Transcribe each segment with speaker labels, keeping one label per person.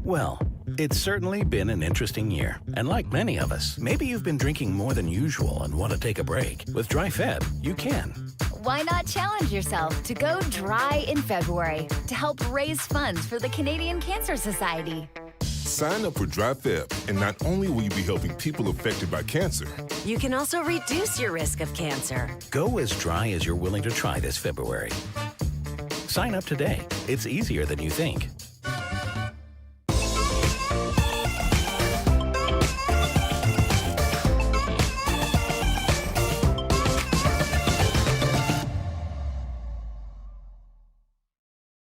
Speaker 1: Well, it's certainly been an interesting year. And like many of us, maybe you've been drinking more than usual and want to take a break. With Dry Feb, you can.
Speaker 2: Why not challenge yourself to go dry in February to help raise funds for the Canadian Cancer Society?
Speaker 3: Sign up for Dry Feb, and not only will you be helping people affected by cancer,
Speaker 4: you can also reduce your risk of cancer.
Speaker 1: Go as dry as you're willing to try this February. Sign up today. It's easier than you think.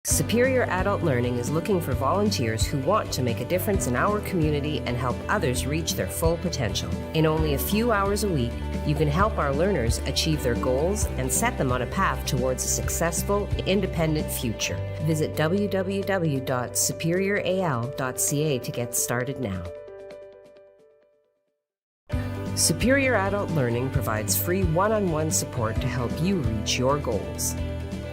Speaker 5: Superior Adult Learning is looking for volunteers who want to make a difference in our community and help others reach their full potential. In only a few hours a week, you can help our learners achieve their goals and set them on a path towards a successful, independent future. Visit www.superioral.ca to get started now. Superior Adult Learning provides free one-on-one support to help you reach your goals.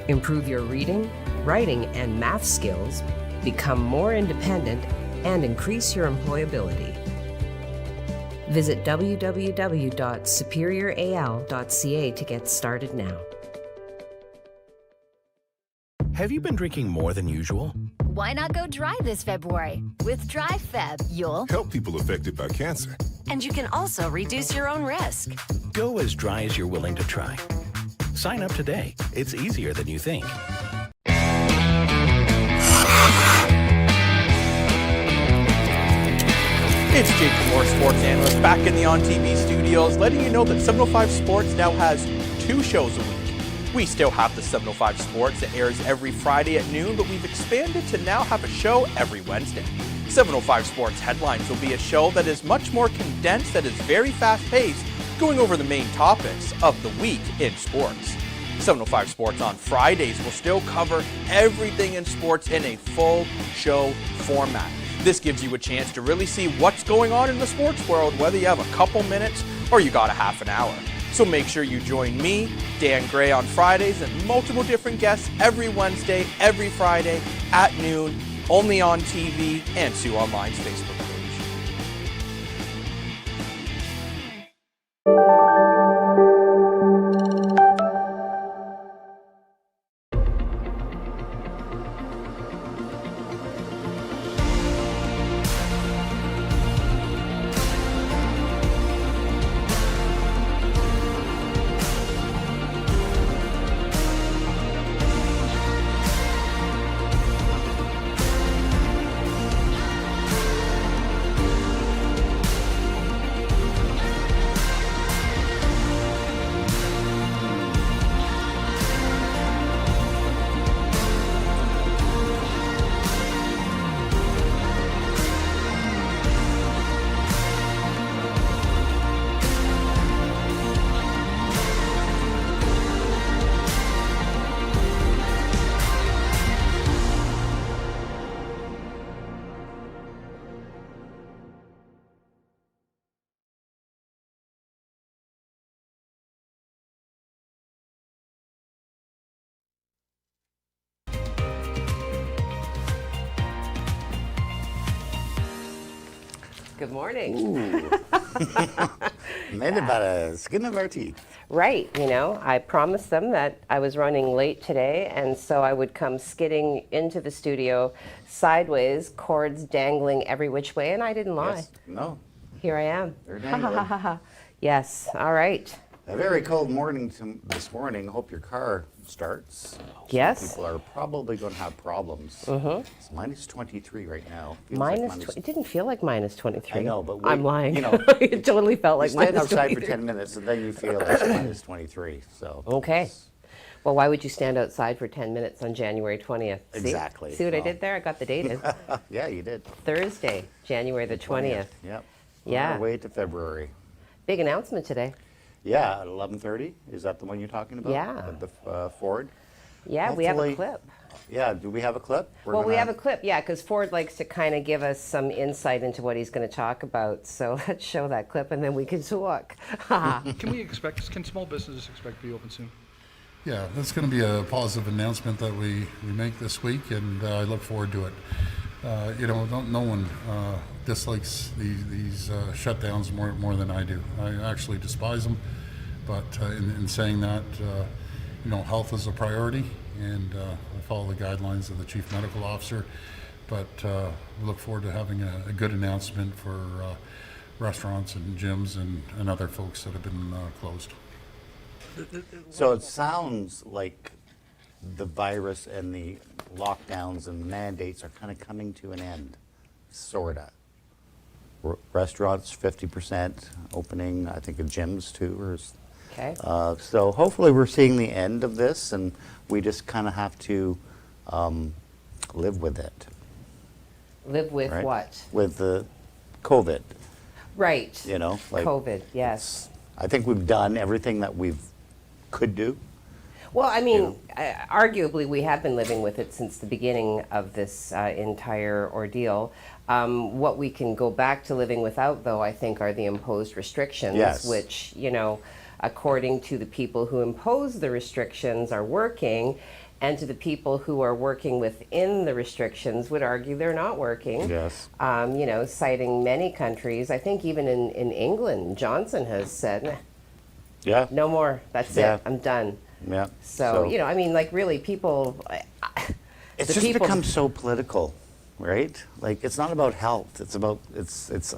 Speaker 5: Improve your reading, writing, and math skills, become more independent, and increase your employability. Visit www.superioral.ca to get started now.
Speaker 1: Have you been drinking more than usual?
Speaker 2: Why not go dry this February? With Dry Feb, you'll
Speaker 3: help people affected by cancer.
Speaker 4: And you can also reduce your own risk.
Speaker 1: Go as dry as you're willing to try. Sign up today. It's easier than you think.
Speaker 6: It's Jake Moore, sports analyst, back in the On TV studios, letting you know that 705 Sports now has 2 shows a week. We still have the 705 Sports that airs every Friday at noon, but we've expanded to now have a show every Wednesday. 705 Sports Headlines will be a show that is much more condensed, that is very fast-paced, going over the main topics of the week in sports. 705 Sports on Fridays will still cover everything in sports in a full show format. This gives you a chance to really see what's going on in the sports world, whether you have a couple minutes or you got a half an hour. So make sure you join me, Dan Gray, on Fridays and multiple different guests every Wednesday, every Friday at noon, only on TV and Sioux Online's Facebook page.
Speaker 5: Good morning.
Speaker 7: Ooh. Made it by the skin of our teeth.
Speaker 5: Right, you know, I promised them that I was running late today, and so I would come skidding into the studio sideways, cords dangling every which way, and I didn't lie.
Speaker 7: Yes. No.
Speaker 5: Here I am.
Speaker 7: They're dangling.
Speaker 5: Yes, all right.
Speaker 7: A very cold morning this morning. Hope your car starts.
Speaker 5: Yes.
Speaker 7: Some people are probably going to have problems. It's minus 23 right now. Feels
Speaker 5: Minus it didn't feel like minus 23.
Speaker 7: I know, but
Speaker 5: I'm lying.
Speaker 7: You know,
Speaker 5: it totally felt like
Speaker 7: stand
Speaker 5: minus
Speaker 7: outside
Speaker 5: 23.
Speaker 7: for 10 minutes and then you feel it's minus 23. So
Speaker 5: Okay. Well, why would you stand outside for 10 minutes on January 20th?
Speaker 7: Exactly.
Speaker 5: See what I did there? I got the date in.
Speaker 7: Yeah, you did.
Speaker 5: Thursday, January the 20th.
Speaker 7: Yep.
Speaker 5: Yeah.
Speaker 7: On our way to February.
Speaker 5: Big announcement today.
Speaker 7: Yeah, at 11:30. Is that the one you're talking about?
Speaker 5: Yeah.
Speaker 7: The Ford?
Speaker 5: Yeah, we have a
Speaker 7: Hopefully-
Speaker 5: clip.
Speaker 7: Yeah, do we have a clip?
Speaker 5: Well, we have a clip, yeah, because Ford likes to kind of give us some insight into what he's going to talk about. So let's show that clip and then we can talk.
Speaker 8: Can small businesses expect to be open soon?
Speaker 9: Yeah, that's going to be a positive announcement that we make this week, and I look forward to it. No one dislikes these shutdowns more than I do. I actually despise them, but in saying that, health is a priority, and I follow the guidelines of the Chief Medical Officer, but we look forward to having a good announcement for restaurants and gyms and other folks that have been closed.
Speaker 7: So it sounds like the virus and the lockdowns and mandates are kind of coming to an end, sorta. Restaurants 50% opening, I think, of gyms too.
Speaker 5: Okay.
Speaker 7: So hopefully we're seeing the end of this, and we just kind of have to live with it.
Speaker 5: Live with
Speaker 7: right?
Speaker 5: what?
Speaker 7: With the COVID.
Speaker 5: Right.
Speaker 7: COVID,
Speaker 5: yes.
Speaker 7: I think we've done everything that we could do.
Speaker 5: Well, I mean, arguably we have been living with it since the beginning of this entire ordeal. What we can go back to living without, though, I think, are the imposed restrictions,
Speaker 7: Yes.
Speaker 5: which, according to the people who impose the restrictions are working, and to the people who are working within the restrictions would argue they're not working.
Speaker 7: Yes.
Speaker 5: Citing many countries, I think even in England, Johnson has said,
Speaker 7: Yeah.
Speaker 5: no more, that's
Speaker 7: Yeah.
Speaker 5: it, I'm done.
Speaker 7: Yeah.
Speaker 5: So, really people...
Speaker 7: It's just become so political, right? Like, it's not about health. It's about, it's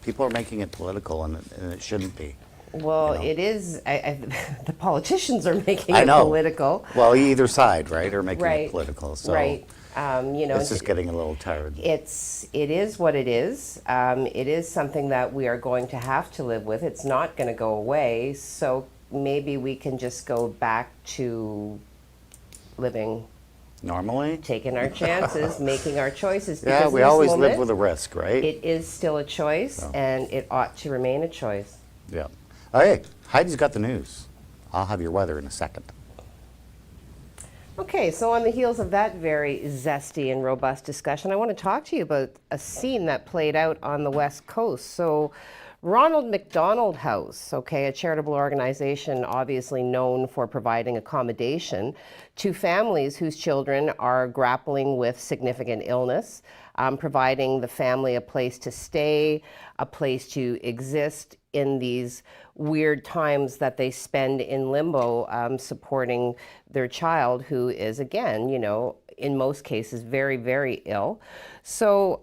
Speaker 7: people are making it political, and it shouldn't be.
Speaker 5: Well, it is, the politicians are making
Speaker 7: I
Speaker 5: it
Speaker 7: know.
Speaker 5: political.
Speaker 7: Well, either side, right, are making
Speaker 5: Right.
Speaker 7: it political. So
Speaker 5: Right.
Speaker 7: it's just getting a little tired.
Speaker 5: It is what it is. It is something that we are going to have to live with. It's not going to go away. So maybe we can just go back to living
Speaker 7: Normally?
Speaker 5: taking our chances, making our choices.
Speaker 7: Yeah,
Speaker 5: because
Speaker 7: we
Speaker 5: in this
Speaker 7: always live
Speaker 5: moment,
Speaker 7: with a risk, right?
Speaker 5: It is still a choice,
Speaker 7: So.
Speaker 5: and it ought to remain a choice.
Speaker 7: Yeah. Hey, Heidi's got the news. I'll have your weather in a second.
Speaker 5: Okay, so on the heels of that very zesty and robust discussion, I want to talk to you about a scene that played out on the West Coast. So Ronald McDonald House, okay, a charitable organization obviously known for providing accommodation to families whose children are grappling with significant illness, providing the family a place to stay, a place to exist in these weird times that they spend in limbo, supporting their child who is, again, in most cases, very, very ill. So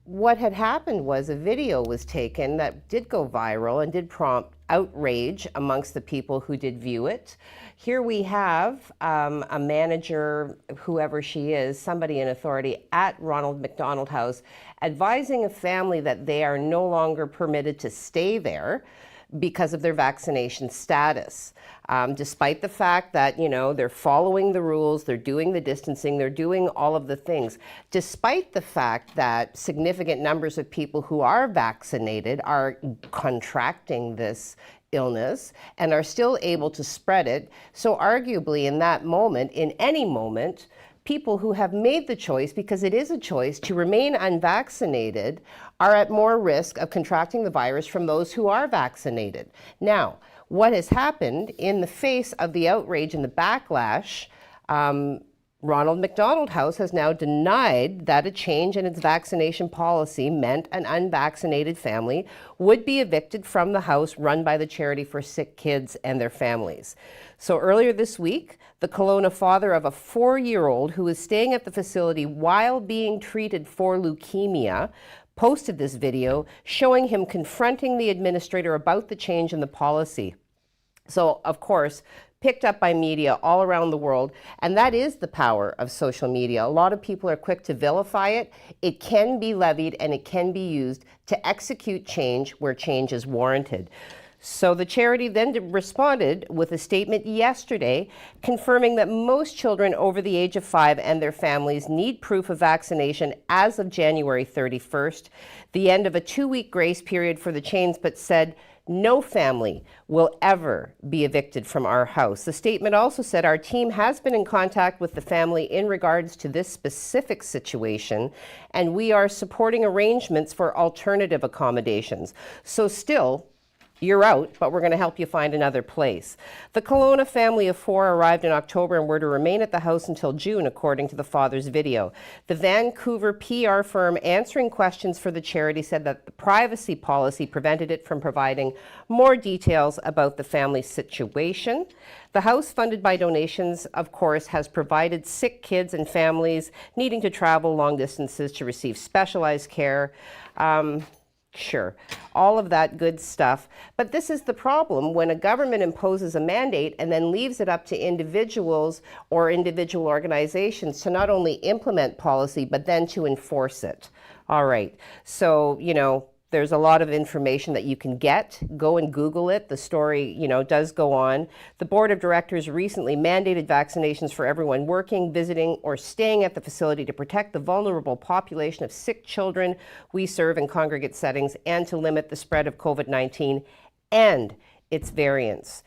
Speaker 5: what had happened was a video was taken that did go viral and did prompt outrage amongst the people who did view it. Here we have a manager, whoever she is, somebody in authority at Ronald McDonald House, advising a family that they are no longer permitted to stay there because of their vaccination status. Despite the fact that, they're following the rules, they're doing the distancing, they're doing all of the things. Despite the fact that significant numbers of people who are vaccinated are contracting this illness and are still able to spread it. So arguably in that moment, in any moment, people who have made the choice, because it is a choice, to remain unvaccinated are at more risk of contracting the virus from those who are vaccinated. Now, what has happened in the face of the outrage and the backlash, Ronald McDonald House has now denied that a change in its vaccination policy meant an unvaccinated family would be evicted from the house run by the Charity for Sick Kids and their families. So earlier this week, the Kelowna father of a 4-year-old who was staying at the facility while being treated for leukemia posted this video showing him confronting the administrator about the change in the policy. So, of course, picked up by media all around the world, and that is the power of social media. A lot of people are quick to vilify it. It can be levied and it can be used to execute change where change is warranted. So the charity then responded with a statement yesterday confirming that most children over the age of 5 and their families need proof of vaccination as of January 31st, the end of a 2-week grace period for the chains, but said no family will ever be evicted from our house. The statement also said our team has been in contact with the family in regards to this specific situation, and we are supporting arrangements for alternative accommodations. So still, you're out, but we're going to help you find another place. The Kelowna family of 4 arrived in October and were to remain at the house until June, according to the father's video. The Vancouver PR firm answering questions for the charity said that the privacy policy prevented it from providing more details about the family's situation. The house, funded by donations, of course, has provided sick kids and families needing to travel long distances to receive specialized care. Sure, all of that good stuff. But this is the problem when a government imposes a mandate and then leaves it up to individuals or individual organizations to not only implement policy, but then to enforce it. All right, so, there's a lot of information that you can get. Go and Google it. The story, does go on. The board of directors recently mandated vaccinations for everyone working, visiting, or staying at the facility to protect the vulnerable population of sick children we serve in congregate settings and to limit the spread of COVID-19 and its variants.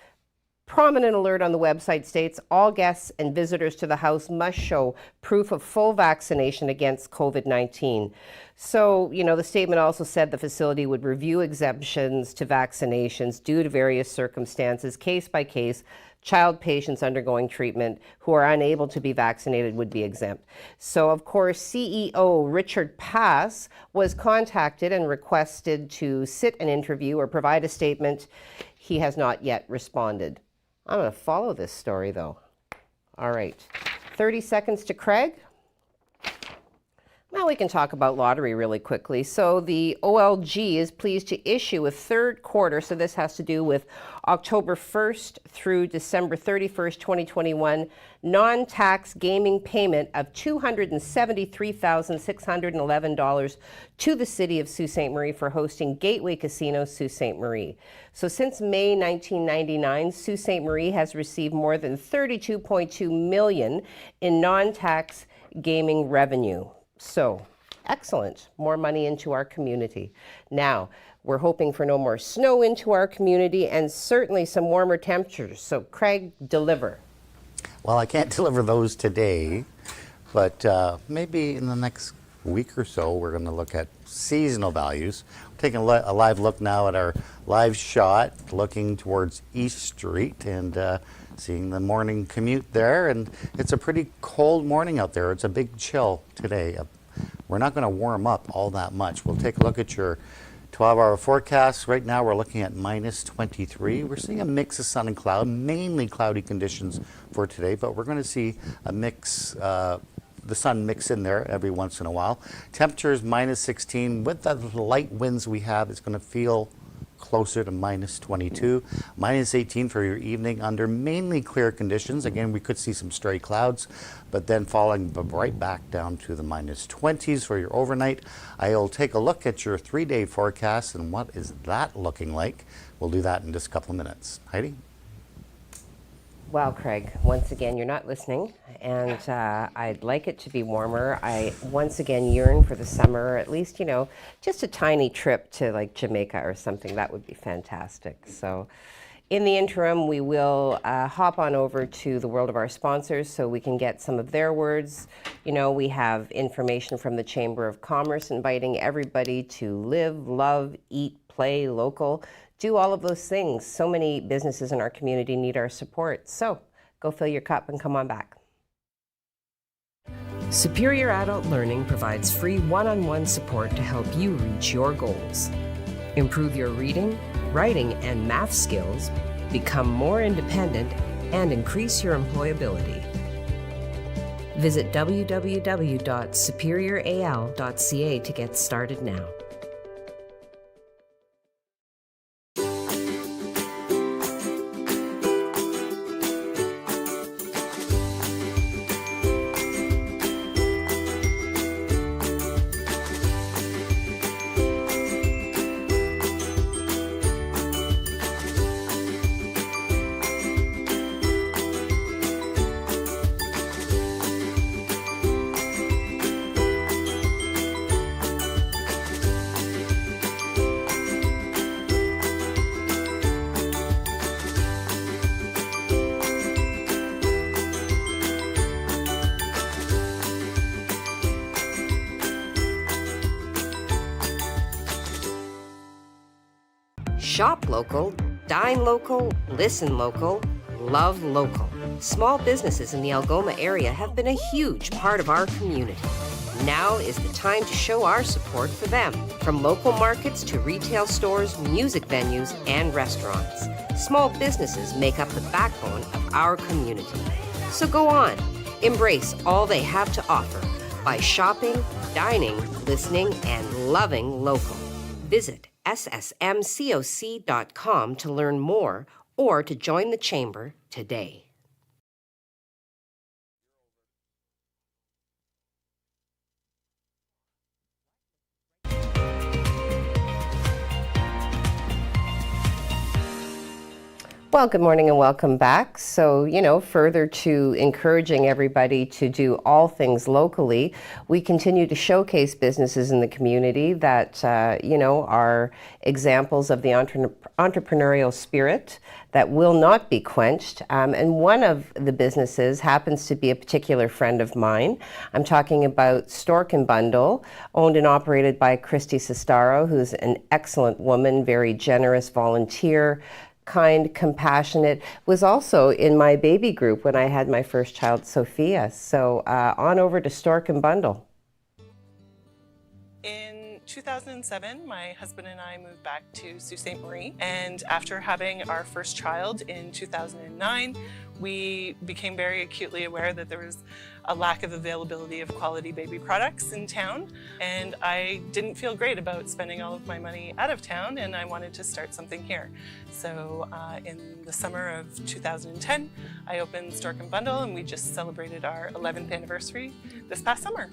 Speaker 5: Prominent alert on the website states all guests and visitors to the house must show proof of full vaccination against COVID-19. So, the statement also said the facility would review exemptions to vaccinations due to various circumstances, case by case. Child patients undergoing treatment who are unable to be vaccinated would be exempt. So, of course, CEO Richard Pass was contacted and requested to sit an interview or provide a statement. He has not yet responded. I'm going to follow this story, though. All right. 30 seconds to Craig. Now we can talk about lottery really quickly. So the OLG is pleased to issue a third quarter, so this has to do with October 1st through December 31st, 2021, non-tax gaming payment of $273,611 to the city of Sault Ste. Marie for hosting Gateway Casino Sault Ste. Marie. So since May 1999, Sault Ste. Marie has received more than $32.2 million in non-tax gaming revenue. So, excellent. More money into our community. Now, we're hoping for no more snow into our community and certainly some warmer temperatures. So, Craig, deliver.
Speaker 7: Well, I can't deliver those today, but maybe in the next week or so, we're going to look at seasonal values. We're taking a live look now at our live shot, looking towards East Street and seeing the morning commute there. And it's a pretty cold morning out there. It's a big chill today. We're not going to warm up all that much. We'll take a look at your 12-hour forecast. Right now we're looking at minus 23. We're seeing a mix of sun and cloud, mainly cloudy conditions for today, but we're going to see a mix, the sun mix in there every once in a while. Temperatures minus 16. With the light winds we have, it's going to feel closer to minus 22, minus 18 for your evening under mainly clear conditions. Again, we could see some stray clouds, but then falling right back down to the minus 20s for your overnight. I'll take a look at your 3-day forecast and what is that looking like. We'll do that in just a couple of minutes. Heidi?
Speaker 5: Well, Craig, once again, you're not listening, and I'd like it to be warmer. I once again yearn for the summer, at least, just a tiny trip to like Jamaica or something. That would be fantastic. So in the interim, we will hop on over to the world of our sponsors so we can get some of their words. We have information from the Chamber of Commerce inviting everybody to live, love, eat, play local. Do all of those things. So many businesses in our community need our support. So go fill your cup and come on back. Superior Adult Learning provides free one-on-one support to help you reach your goals. Improve your reading, writing, and math skills, become more independent, and increase your employability. Visit www.superioral.ca to get started now. Shop local, dine local, listen local, love local. Small businesses in the Algoma area have been a huge part of our community. Now is the time to show our support for them. From local markets to retail stores, music venues, and restaurants. Small businesses make up the backbone of our community. So go on, embrace all they have to offer by shopping, dining, listening, and loving local. Visit ssmcoc.com to learn more or to join the Chamber today. Well, good morning and welcome back. So, further to encouraging everybody to do all things locally, we continue to showcase businesses in the community that, are examples of the entrepreneurial spirit that will not be quenched. And one of the businesses happens to be a particular friend of mine. I'm talking about Stork and Bundle, owned and operated by Christy Sestaro, who's an excellent woman, very generous volunteer, kind, compassionate, was also in my baby group when I had my first child, Sophia. So on over to Stork and Bundle.
Speaker 10: In 2007, my husband and I moved back to Sault Ste. Marie, and after having our first child in 2009, we became very acutely aware that there was a lack of availability of quality baby products in town, and I didn't feel great about spending all of my money out of town, and I wanted to start something here. So in the summer of 2010, I opened Stork and Bundle, and we just celebrated our 11th anniversary this past summer.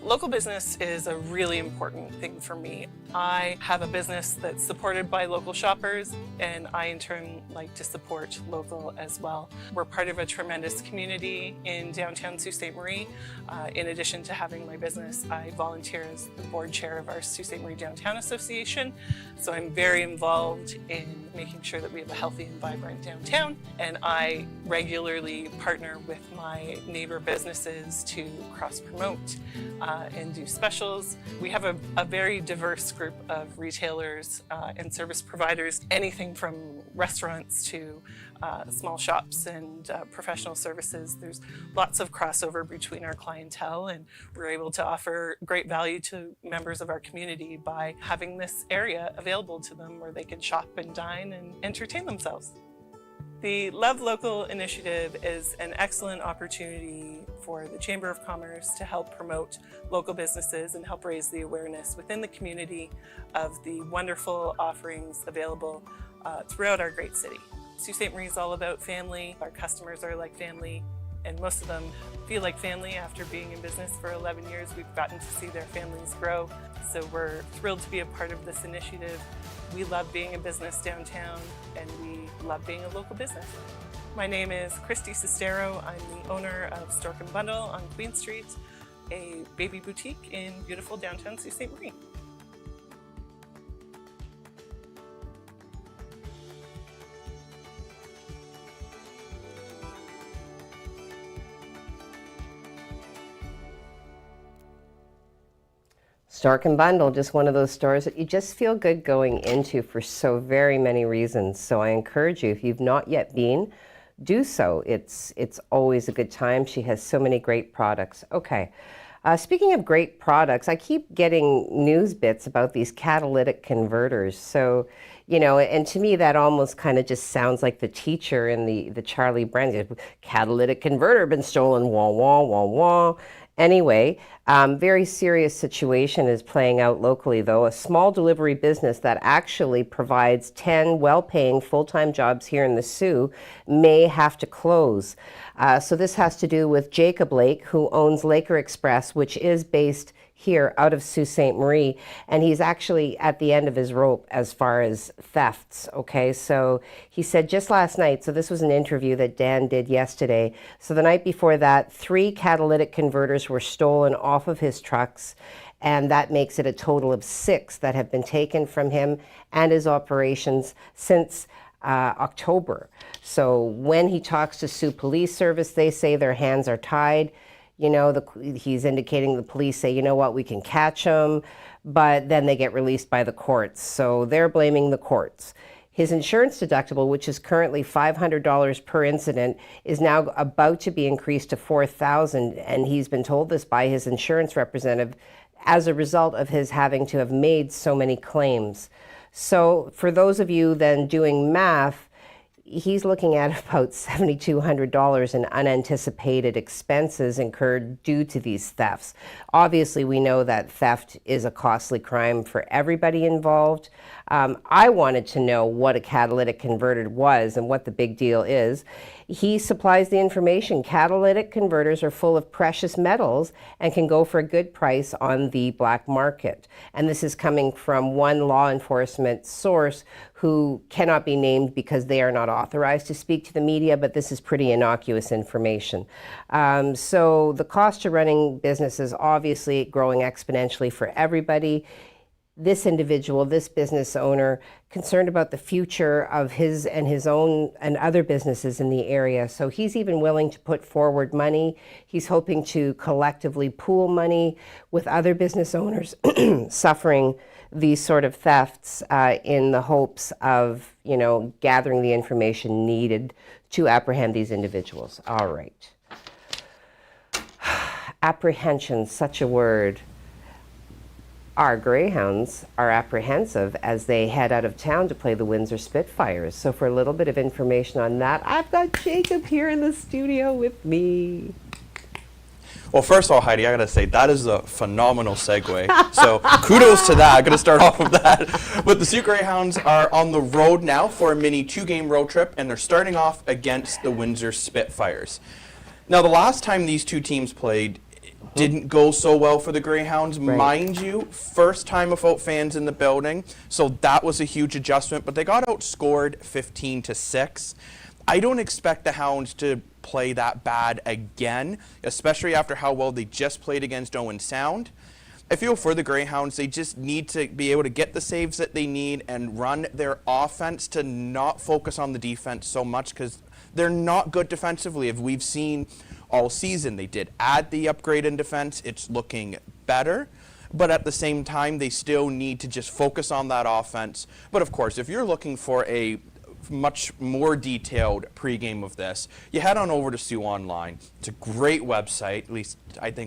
Speaker 10: Local business is a really important thing for me. I have a business that's supported by local shoppers, and I in turn like to support local as well. We're part of a tremendous community in downtown Sault Ste. Marie. In addition to having my business, I volunteer as the board chair of our Sault Ste. Marie Downtown Association. So I'm very involved in making sure that we have a healthy and vibrant downtown, and I regularly partner with my neighbor businesses to cross-promote and do specials. We have a very diverse group of retailers and service providers, anything from restaurants to small shops and professional services. There's lots of crossover between our clientele, and we're able to offer great value to members of our community by having this area available to them where they can shop and dine and entertain themselves. The Love Local initiative is an excellent opportunity for the Chamber of Commerce to help promote local businesses and help raise the awareness within the community of the wonderful offerings available throughout our great city. Sault Ste. Marie is all about family. Our customers are like family, and most of them feel like family after being in business for 11 years. We've gotten to see their families grow, so we're thrilled to be a part of this initiative. We love being a business downtown, and we love being a local business. My name is Christy Sestaro. I'm the owner of Stork and Bundle on Queen Street, a baby boutique in beautiful downtown Sault Ste. Marie.
Speaker 5: Stork and Bundle, just one of those stores that you just feel good going into for so very many reasons. So I encourage you, if you've not yet been, do so. It's always a good time. She has so many great products. Okay. Speaking of great products, I keep getting news bits about these catalytic converters. So, and to me that almost kind of just sounds like the teacher in the Charlie Brown, catalytic converter been stolen, wah, wah, wah, wah. Anyway, very serious situation is playing out locally, though. A small delivery business that actually provides 10 well-paying full-time jobs here in the Soo may have to close. So this has to do with Jacob Lake, who owns Laker Express, which is based here out of Sault Ste. Marie, and he's actually at the end of his rope as far as thefts, okay? So he said just last night, so this was an interview that Dan did yesterday, so the night before that, 3 catalytic converters were stolen off of his trucks, and that makes it a total of 6 that have been taken from him and his operations since October. So when he talks to Sault Police Service, they say their hands are tied. You know, he's indicating the police say, you know what, we can catch them, but then they get released by the courts. So they're blaming the courts. His insurance deductible, which is currently $500 per incident, is now about to be increased to $4,000, and he's been told this by his insurance representative as a result of his having to have made so many claims. So for those of you then doing math, he's looking at about $7,200 in unanticipated expenses incurred due to these thefts. Obviously, we know that theft is a costly crime for everybody involved. I wanted to know what a catalytic converter was and what the big deal is. He supplies the information. Catalytic converters are full of precious metals and can go for a good price on the black market. And this is coming from one law enforcement source who cannot be named because they are not authorized to speak to the media, but this is pretty innocuous information. So the cost to running business is obviously growing exponentially for everybody. This individual, this business owner, concerned about the future of his own and other businesses in the area. So he's even willing to put forward money. He's hoping to collectively pool money with other business owners suffering these sort of thefts in the hopes of, you know, gathering the information needed to apprehend these individuals. All right. Apprehension, such a word. Our Greyhounds are apprehensive as they head out of town to play the Windsor Spitfires. So for a little bit of information on that, I've got Jacob here in the studio with me.
Speaker 6: Well, first of all, Heidi, I gotta say, that is a phenomenal segue. So kudos to that. I'm gonna start off with that. But the Sault Greyhounds are on the road now for a mini 2-game road trip, and they're starting off against the Windsor Spitfires. Now, the last time these two teams played, didn't go so well for the Greyhounds. Right. Mind you, first time without fans in the building, so that was a huge adjustment, but they got outscored 15-6. I don't expect the Hounds to play that bad again, especially after how well they just played against Owen Sound. I feel for the Greyhounds, they just need to be able to get the saves that they need and run their offense to not focus on the defense so much, because they're not good defensively. If we've seen all season, they did add the upgrade in defense. It's looking better, but at the same time, they still need to just focus on that offense. But of course, if you're looking for a much more detailed pregame of this, you head on over to Sault Online. It's a great website. At least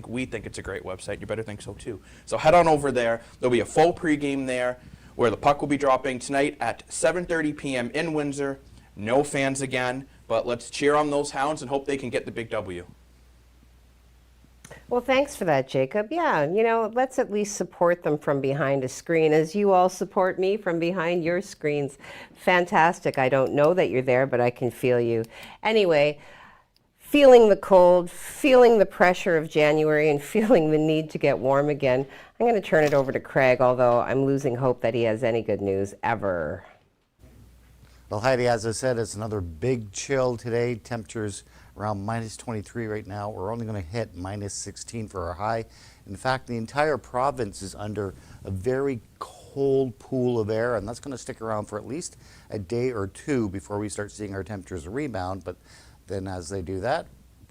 Speaker 6: we think it's a great website. You better think so too. So head on over there. There'll be a full pregame there where the puck will be dropping tonight at 7:30 p.m. in Windsor. No fans again, but let's cheer on those Hounds and hope they can get the big W.
Speaker 5: Well, thanks for that, Jacob. Yeah, you know, let's at least support them from behind a screen as you all support me from behind your screens. Fantastic. I don't know that you're there, but I can feel you. Anyway, feeling the cold, feeling the pressure of January, and feeling the need to get warm again, I'm going to turn it over to Craig, although I'm losing hope that he has any good news ever.
Speaker 7: Well, Heidi, as I said, it's another big chill today. Temperatures around -23 right now. We're only going to hit -16 for our high. In fact, the entire province is under a very cold pool of air, and that's going to stick around for at least a day or two before we start seeing our temperatures rebound. But then as they do that,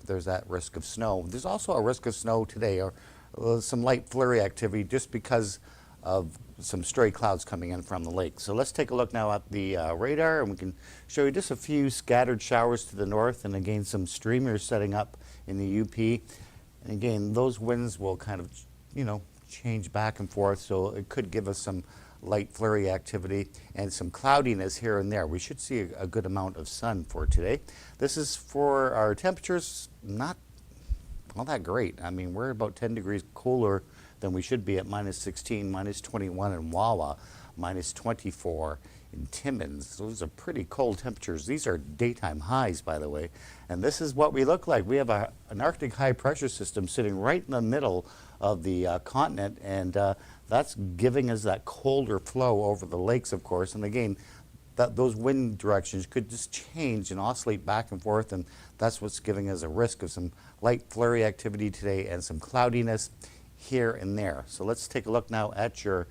Speaker 7: there's that risk of snow. There's also a risk of snow today, or some light flurry activity just because of some stray clouds coming in from the lake. So let's take a look now at the radar, and we can show you just a few scattered showers to the north, and again some streamers setting up in the UP. And again, those winds will kind of, you know, change back and forth, so it could give us some light flurry activity and some cloudiness here and there. We should see a good amount of sun for today. This is for our temperatures, not all that great. I mean, we're about 10 degrees cooler than we should be at -16, -21 in Wawa, -24 in Timmins. Those are pretty cold temperatures. These are daytime highs, by the way. And this is what we look like. We have an Arctic high pressure system sitting right in the middle of the continent, and that's giving us that colder flow over the lakes, of course. And again, those wind directions could just change and oscillate back and forth, and that's what's giving us a risk of some light flurry activity today and some cloudiness here and there. So let's take a look now at your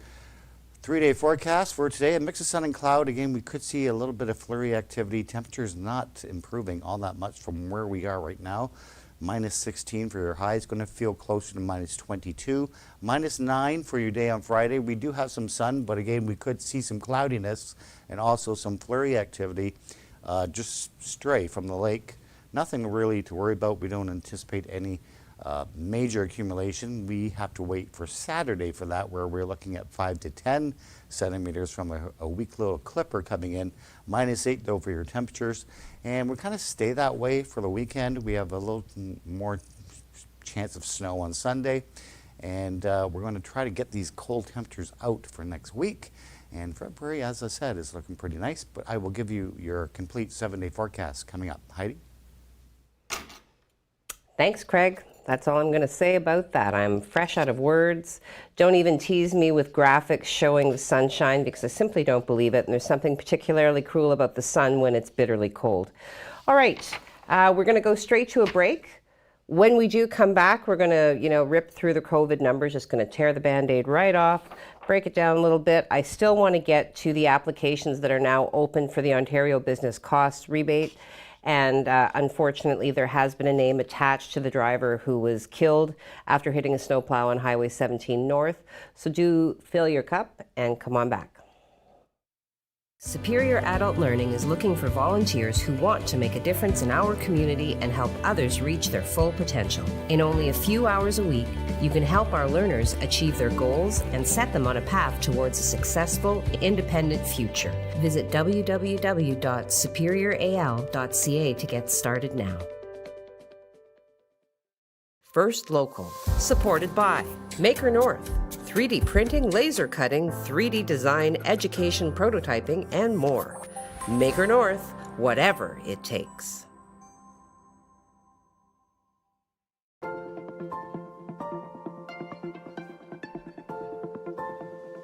Speaker 7: 3-day forecast for today. A mix of sun and cloud. Again, we could see a little bit of flurry activity. Temperatures not improving all that much from where we are right now. minus 16 for your high. It's going to feel closer to minus 22. Minus 9 for your day on Friday. We do have some sun, but again, we could see some cloudiness and also some flurry activity just stray from the lake. Nothing really to worry about. We don't anticipate any major accumulation. We have to wait for Saturday for that, where we're looking at 5 to 10 centimeters from a weak little clipper coming in. Minus 8 though for your temperatures, and we kind of stay that way for the weekend. We have a little more chance of snow on Sunday, and we're going to try to get these cold temperatures out for next week. And February, as I said, is looking pretty nice, but I will give you your complete 7-day forecast coming up. Heidi?
Speaker 5: Thanks, Craig. That's all I'm going to say about that. I'm fresh out of words. Don't even tease me with graphics showing the sunshine, because I simply don't believe it. And there's something particularly cruel about the sun when it's bitterly cold. All right, we're going to go straight to a break. When we do come back, we're going to, rip through the COVID numbers, just going to tear the Band-Aid right off, break it down a little bit. I still want to get to the applications that are now open for the Ontario Business Costs Rebate. And unfortunately, there has been a name attached to the driver who was killed after hitting a snowplow on Highway 17 North. So do fill your cup and come on back.
Speaker 11: Superior Adult Learning is looking for volunteers who want to make a difference in our community and help others reach their full potential. In only a few hours a week, you can help our learners achieve their goals and set them on a path towards a successful, independent future. Visit www.superioral.ca to get started now.
Speaker 5: First Local, supported by Maker North, 3D printing, laser cutting, 3D design, education, prototyping, and more. Maker North, whatever it takes.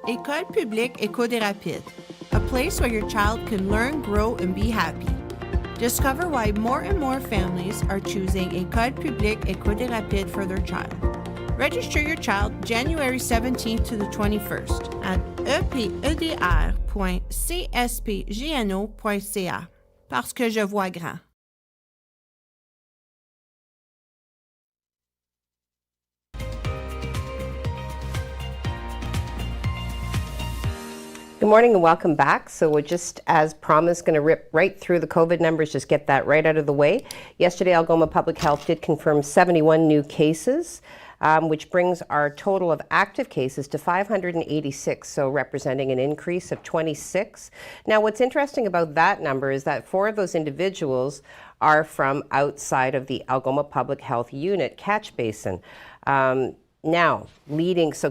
Speaker 12: École publique Éco des Rapides, a place where your child can learn, grow, and be happy. Discover why more and more families are choosing École publique Éco des Rapides for their child. Register your child January 17th to the 21st at epedr.cspgno.ca. Parce que je vois grand.
Speaker 5: Good morning and welcome back. So we're just, as promised, going to rip right through the COVID numbers, just get that right out of the way. Yesterday, Algoma Public Health did confirm 71 new cases, which brings our total of active cases to 586, so representing an increase of 26. Now, what's interesting about that number is that 4 of those individuals are from outside of the Algoma Public Health unit catch basin. So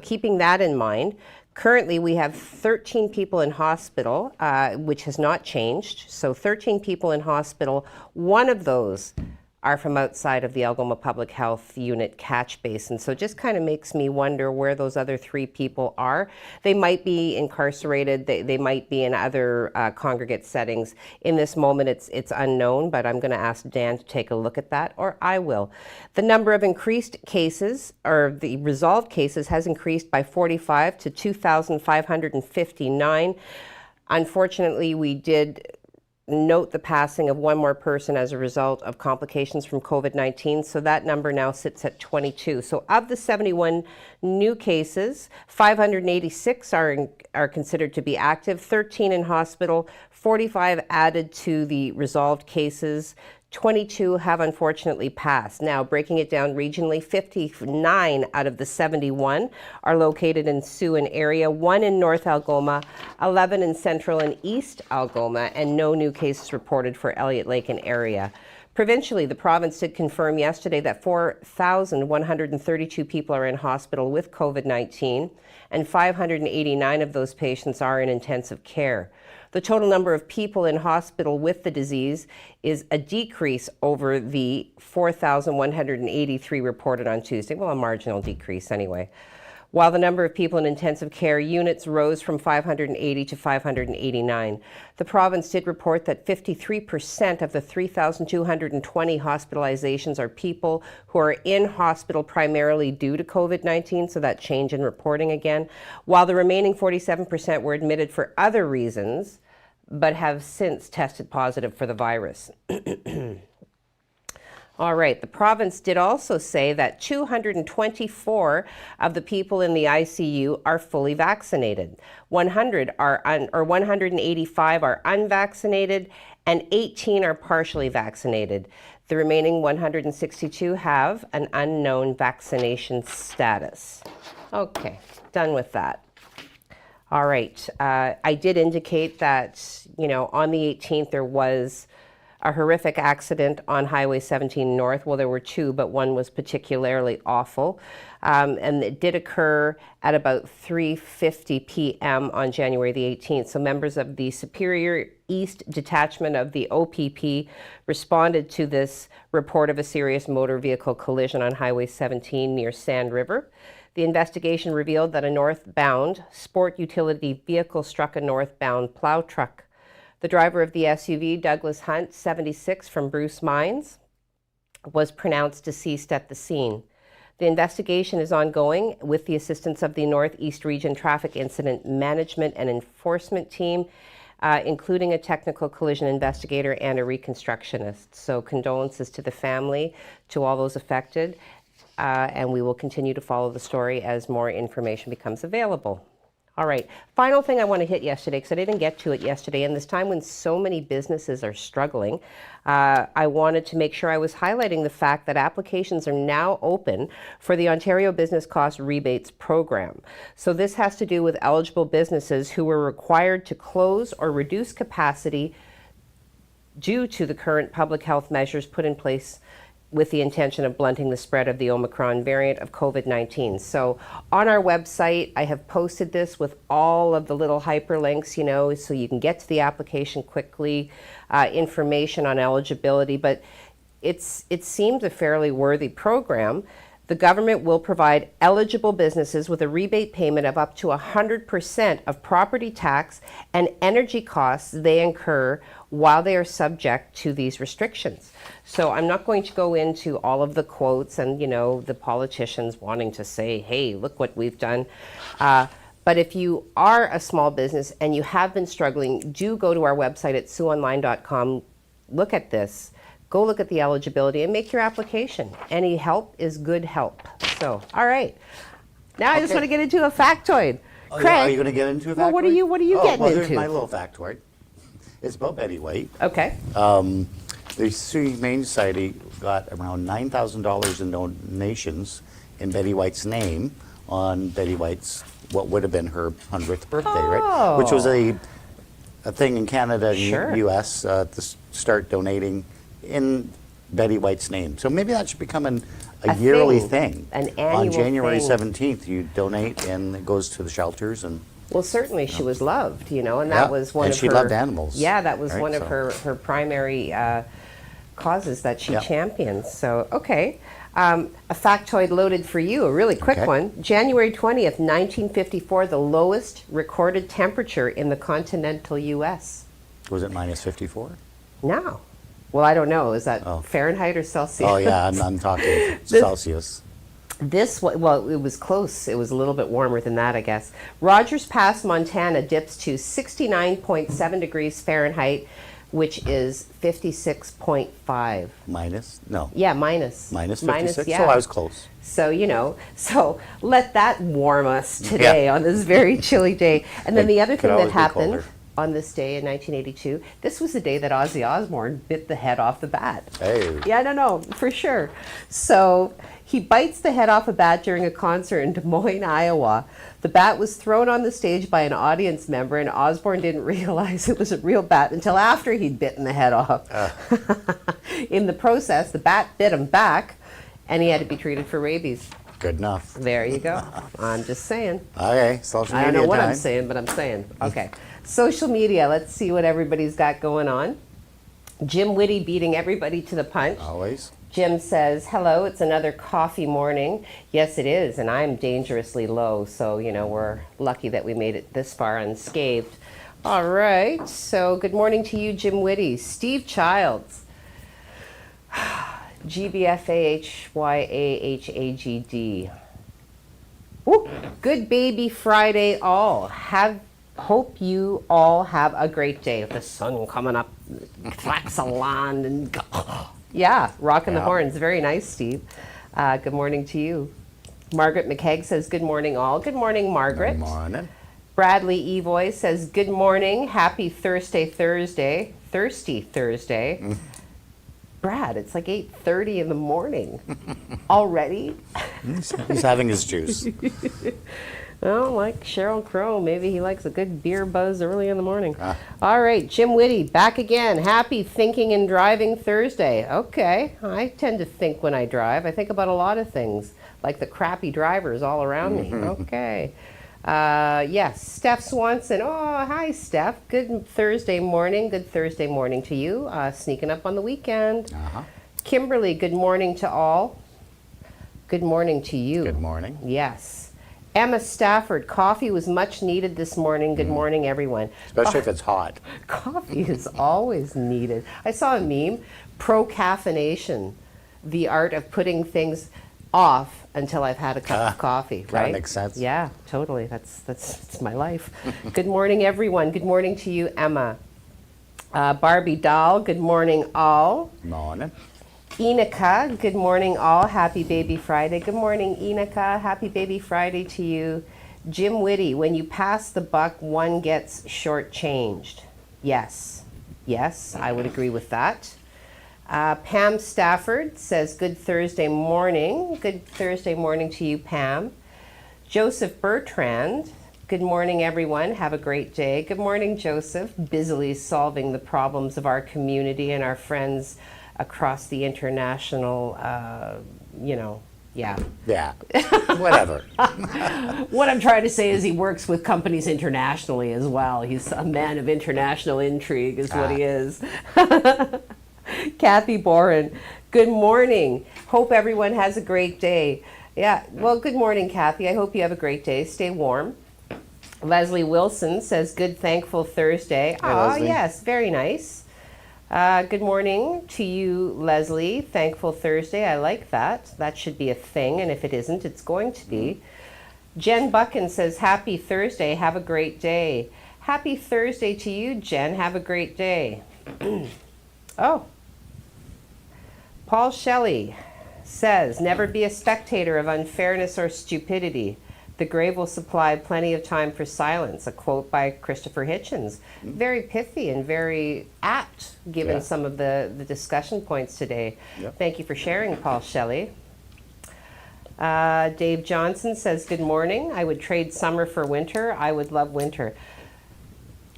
Speaker 5: keeping that in mind, currently, we have 13 people in hospital, which has not changed. So 13 people in hospital. 1 of those are from outside of the Algoma Public Health unit catch basin. So it just kind of makes me wonder where those other 3 people are. They might be incarcerated. They might be in other congregate settings. In this moment, it's unknown, but I'm going to ask Dan to take a look at that, or I will. The number of increased cases, or the resolved cases, has increased by 45 to 2,559. Unfortunately, we did note the passing of 1 more person as a result of complications from COVID-19, so that number now sits at 22. So of the 71 new cases, 586 are considered to be active, 13 in hospital, 45 added to the resolved cases, 22 have unfortunately passed. Now, breaking it down regionally, 59 out of the 71 are located in Sault area, 1 in North Algoma, 11 in Central and East Algoma, and no new cases reported for Elliott Lake and area. Provincially, the province did confirm yesterday that 4,132 people are in hospital with COVID-19, and 589 of those patients are in intensive care. The total number of people in hospital with the disease is a decrease over the 4,183 reported on Tuesday. Well, a marginal decrease anyway. While the number of people in intensive care units rose from 580 to 589. The province did report that 53% of the 3,220 hospitalizations are people who are in hospital primarily due to COVID-19, so that change in reporting again, while the remaining 47% were admitted for other reasons, but have since tested positive for the virus. All right. The province did also say that 224 of the people in the ICU are fully vaccinated. 185 are unvaccinated, and 18 are partially vaccinated. The remaining 162 have an unknown vaccination status. Okay, done with that. All right. I did indicate that, on the 18th there was a horrific accident on Highway 17 North. Well, there were two, but one was particularly awful. And it did occur at about 3:50 p.m. on January the 18th. So members of the Superior East Detachment of the OPP responded to this report of a serious motor vehicle collision on Highway 17 near Sand River. The investigation revealed that a northbound sport utility vehicle struck a northbound plow truck. The driver of the SUV, Douglas Hunt, 76, from Bruce Mines, was pronounced deceased at the scene. The investigation is ongoing with the assistance of the Northeast Region Traffic Incident Management and Enforcement Team, including a technical collision investigator and a reconstructionist. So condolences to the family, to all those affected, and we will continue to follow the story as more information becomes available. All right, final thing I want to hit yesterday, because I didn't get to it yesterday, and this time when so many businesses are struggling, I wanted to make sure I was highlighting the fact that applications are now open for the Ontario Business Cost Rebates Program. So this has to do with eligible businesses who were required to close or reduce capacity due to the current public health measures put in place with the intention of blunting the spread of the Omicron variant of COVID-19. So on our website, I have posted this with all of the little hyperlinks, so you can get to the application quickly, information on eligibility, but it seemed a fairly worthy program. The government will provide eligible businesses with a rebate payment of up to 100% of property tax and energy costs they incur while they are subject to these restrictions. So I'm not going to go into all of the quotes and, the politicians wanting to say, hey, look what we've done. But if you are a small business and you have been struggling, do go to our website at SiouxOnline.com. Look at this. Go look at the eligibility and make your application. Any help is good help. So, all right. Now I just want to get into a factoid.
Speaker 7: Oh,
Speaker 5: Craig,
Speaker 7: are you going to get into a factoid?
Speaker 5: Well, what are you getting into?
Speaker 7: Here's my little factoid. It's about Betty White.
Speaker 5: Okay.
Speaker 7: The Sioux Humane Society got around $9,000 in donations in Betty White's name on Betty White's, what would have been her 100th birthday, right? Which was a thing in Canada and
Speaker 5: Sure.
Speaker 7: U.S. To start donating in Betty White's name. So maybe that should become a yearly thing.
Speaker 5: An annual
Speaker 7: on January
Speaker 5: thing.
Speaker 7: 17th, you donate and it goes to the shelters. And
Speaker 5: Well, certainly she was loved, and that was one of her...
Speaker 7: And she loved animals.
Speaker 5: Yeah, that was
Speaker 7: right?
Speaker 5: one of her primary causes that she champions. So, okay. A factoid loaded for you, a really quick one. January 20th, 1954, the lowest recorded temperature in the continental U.S.
Speaker 7: Was it minus 54?
Speaker 5: No. Well, I don't know. Is that Fahrenheit or Celsius?
Speaker 7: Oh, yeah, I'm talking Celsius.
Speaker 5: It was close. It was a little bit warmer than that, I guess. Rogers Pass, Montana dips to 69.7 degrees Fahrenheit, which is 56.5.
Speaker 7: Minus? No.
Speaker 5: Yeah, minus.
Speaker 7: Minus 56?
Speaker 5: Yeah.
Speaker 7: So I was close.
Speaker 5: So, so let that warm us today on this very chilly day. And then the other thing that happened on this day in 1982, this was the day that Ozzy Osbourne bit the head off the bat.
Speaker 7: Hey.
Speaker 5: Yeah, no, for sure. So he bites the head off a bat during a concert in Des Moines, Iowa. The bat was thrown on the stage by an audience member, and Osbourne didn't realize it was a real bat until after he'd bitten the head off. In the process, the bat bit him back, and he had to be treated for rabies.
Speaker 7: Good enough.
Speaker 5: There you go. I'm just saying.
Speaker 7: Okay, social media
Speaker 5: I don't know what
Speaker 7: time.
Speaker 5: I'm saying, but I'm saying. Okay. Social media, let's see what everybody's got going on. Jim Whitty beating everybody to the punch.
Speaker 7: Always.
Speaker 5: Jim says, hello, it's another coffee morning. Yes, it is, and I'm dangerously low, so, we're lucky that we made it this far unscathed. All right, so good morning to you, Jim Whitty. Steve Childs. GBFAHYAHAGD. Woo. Good baby Friday all. Hope you all have a great day. The sun coming up, tracts of land, and Yeah, rocking the
Speaker 7: Yeah.
Speaker 5: horns. Very nice, Steve. Good morning to you. Margaret McKegg says, good morning, all. Good morning, Margaret.
Speaker 7: Good morning.
Speaker 5: Bradley Evoy says, good morning. Happy Thirsty Thursday. Brad, it's like 8:30 in the morning. Already?
Speaker 7: He's having his juice.
Speaker 5: Well, like Cheryl Crow, maybe he likes a good beer buzz early in the morning. All right, Jim Whitty, back again. Happy Thinking and Driving Thursday. Okay, I tend to think when I drive. I think about a lot of things, like the crappy drivers all around me. Okay. Yes, Steph Swanson. Oh, hi, Steph. Good Thursday morning. Good Thursday morning to you. Sneaking up on the weekend. Kimberly, good morning to all. Good morning to you.
Speaker 7: Good morning.
Speaker 5: Yes. Emma Stafford, coffee was much needed this morning. Good morning, everyone.
Speaker 7: Especially if it's hot.
Speaker 5: Coffee is always needed. I saw a meme, pro-caffeination, the art of putting things off until I've had a cup of coffee, right?
Speaker 7: That makes sense.
Speaker 5: Yeah, totally. That's my life. Good morning, everyone. Good morning to you, Emma. Barbie Dahl, good morning, all.
Speaker 7: Morning.
Speaker 5: Enika, good morning, all. Happy Baby Friday. Good morning, Enika. Happy Baby Friday to you. Jim Whitty, when you pass the buck, one gets shortchanged. Yes. Yes, I would agree with that. Pam Stafford says, good Thursday morning. Good Thursday morning to you, Pam. Joseph Bertrand, good morning, everyone. Have a great day. Good morning, Joseph. Busily solving the problems of our community and our friends across the international, yeah.
Speaker 7: Yeah, whatever.
Speaker 5: What I'm trying to say is he works with companies internationally as well. He's a man of international intrigue is what he is. Kathy Boren, good morning. Hope everyone has a great day. Yeah, well, good morning, Kathy. I hope you have a great day. Stay warm. Leslie Wilson says, good thankful Thursday. Oh, yes, very nice. Good morning to you, Leslie. Thankful Thursday. I like that. That should be a thing, and if it isn't, it's going to be. Jen Buchan says, happy Thursday. Have a great day. Happy Thursday to you, Jen. Have a great day. Oh. Paul Shelley says, never be a spectator of unfairness or stupidity. The grave will supply plenty of time for silence, a quote by Christopher Hitchens. Very pithy and very apt, given some of the discussion points today. Thank you for sharing, Paul Shelley. Dave Johnson says, good morning. I would trade summer for winter. I would love winter.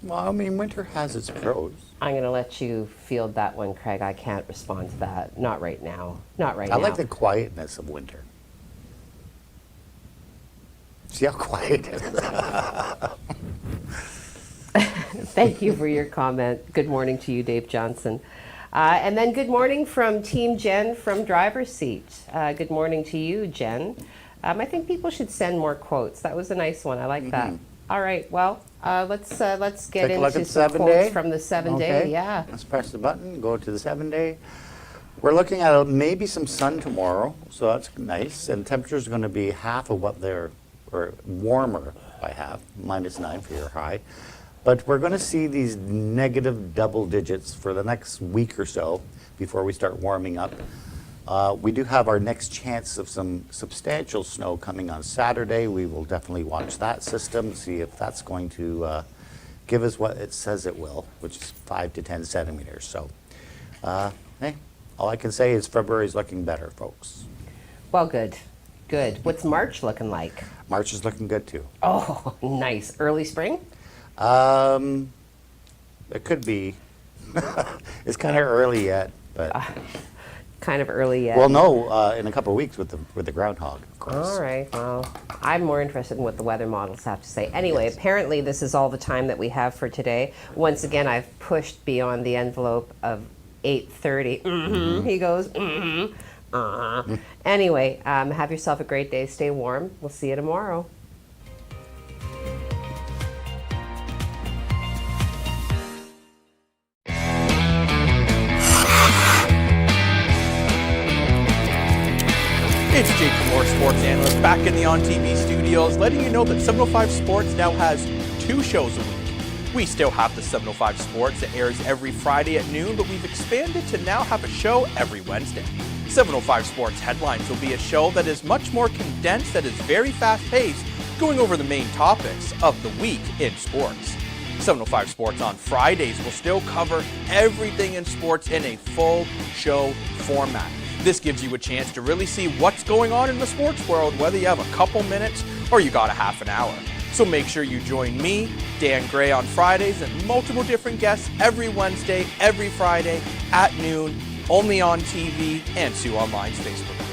Speaker 7: Well, I mean, winter has its pros.
Speaker 5: I'm going to let you field that one, Craig. I can't respond to that. Not right now. Not right now.
Speaker 7: I like the quietness of winter. See how quiet it is.
Speaker 5: Thank you for your comment. Good morning to you, Dave Johnson. And then good morning from Team Jen from Driver's Seat. Good morning to you, Jen. I think people should send more quotes. That was a nice one. I like that. All right. Well, let's get into some quotes from the 7-day. Yeah.
Speaker 7: Let's press the button. Go to the 7-day. We're looking at maybe some sun tomorrow, so that's nice. And temperatures are going to be half of what they're, or warmer by half, -9 for your high. But we're going to see these negative double digits for the next week or so before we start warming up. We do have our next chance of some substantial snow coming on Saturday. We will definitely watch that system, see if that's going to give us what it says it will, which is 5 to 10 centimeters. So, hey, all I can say is February is looking better, folks.
Speaker 5: Well, good. Good. What's March looking like?
Speaker 7: March is looking good, too.
Speaker 5: Oh, nice. Early spring?
Speaker 7: It could be. It's kind of early yet, but...
Speaker 5: kind of early yet.
Speaker 7: Well, no, in a couple of weeks with the groundhog, of course.
Speaker 5: All right. Well, I'm more interested in what the weather models have to say. Anyway, apparently this is all the time that we have for today. Once again, I've pushed beyond the envelope of 8:30. He goes, Anyway, have yourself a great day. Stay warm. We'll see you tomorrow.
Speaker 6: It's Jake Moore, sports analyst, back in the On TV studios, letting you know that 705 Sports now has 2 shows a week. We still have the 705 Sports that airs every Friday at noon, but we've expanded to now have a show every Wednesday. 705 Sports Headlines will be a show that is much more condensed, that is very fast-paced, going over the main topics of the week in sports. 705 Sports on Fridays will still cover everything in sports in a full show format. This gives you a chance to really see what's going on in the sports world, whether you have a couple minutes or you got a half an hour. So make sure you join me, Dan Gray, on Fridays and multiple different guests every Wednesday, every Friday at noon, only on TV and Sioux Online's Facebook page.